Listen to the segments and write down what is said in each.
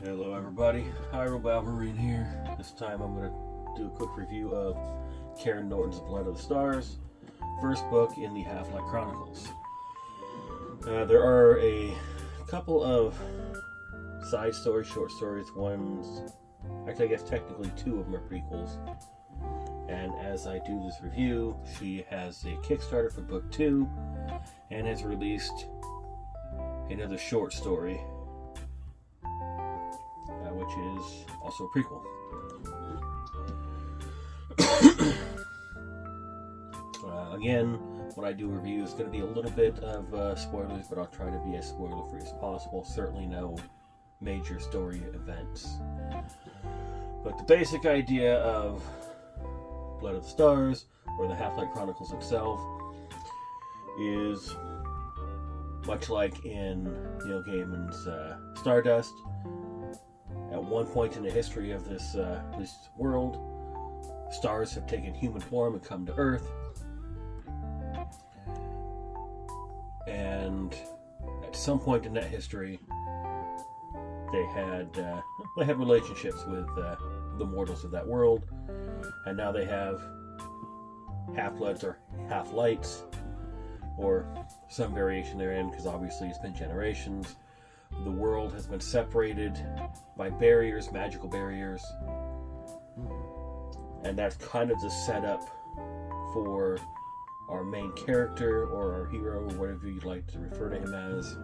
Hello everybody, Karyne here. This time I'm going to do a quick review of Karyne Norton's Blood of the Stars, first book in the Half-Life Chronicles. There are a couple of side stories, short stories, actually I guess technically two of them are prequels. And as I do this review, she has a Kickstarter for book 2 and has released another short story, which is also a prequel. Again, when I do a review, it's going to be a little bit of spoilers, but I'll try to be as spoiler-free as possible. Certainly no major story events. But the basic idea of Blood of the Stars, or the Half-Life Chronicles itself, is much like in Neil Gaiman's Stardust. At one point in the history of this world, stars have taken human form and come to Earth. And at some point in that history, they had relationships with the mortals of that world, and now they have half-bloods or half-lights, or some variation therein, because obviously it's been generations. The world has been separated by barriers, magical barriers, and that's kind of the setup for our main character, or our hero, or whatever you'd like to refer to him as,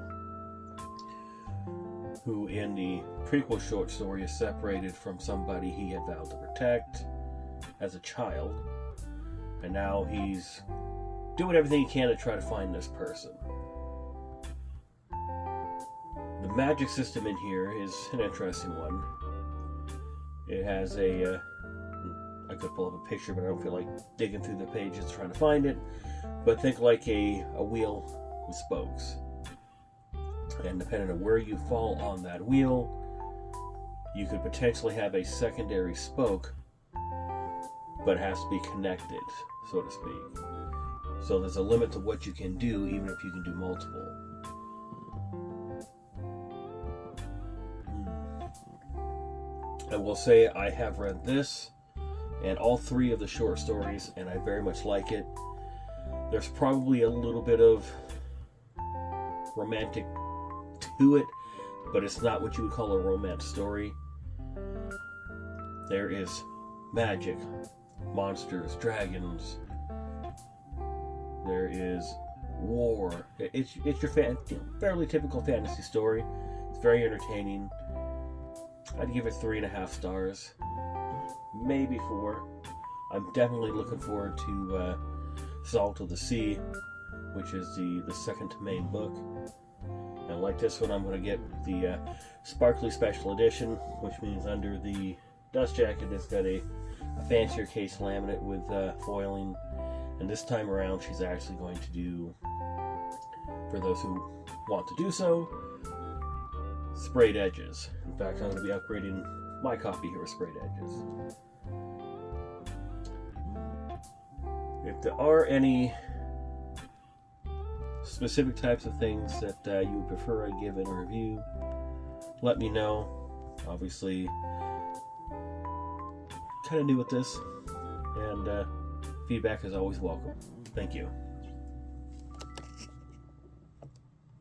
who in the prequel short story is separated from somebody he had vowed to protect as a child, and now he's doing everything he can to try to find this person. The magic system in here is an interesting one. It has I could pull up a picture, but I don't feel like digging through the pages trying to find it. But think like a wheel with spokes. And depending on where you fall on that wheel, you could potentially have a secondary spoke, but it has to be connected, so to speak. So there's a limit to what you can do, even if you can do multiple. I will say I have read this and all 3 of the short stories, and I very much like it. There's probably a little bit of romantic to it, but it's not what you would call a romance story. There is magic, monsters, dragons. There is war. It's your fairly typical fantasy story. It's very entertaining. I'd give it 3.5 stars, maybe 4. I'm definitely looking forward to Salt of the Sea, which is the second to main book. And like this one, I'm going to get the Sparkly Special Edition, which means under the dust jacket it's got a fancier case laminate with foiling. And this time around, she's actually going to do, for those who want to do so, sprayed edges. In fact, I'm going to be upgrading my copy here with sprayed edges. If there are any specific types of things that you would prefer I give in a review, let me know. Obviously, kind of new at this, and feedback is always welcome. Thank you.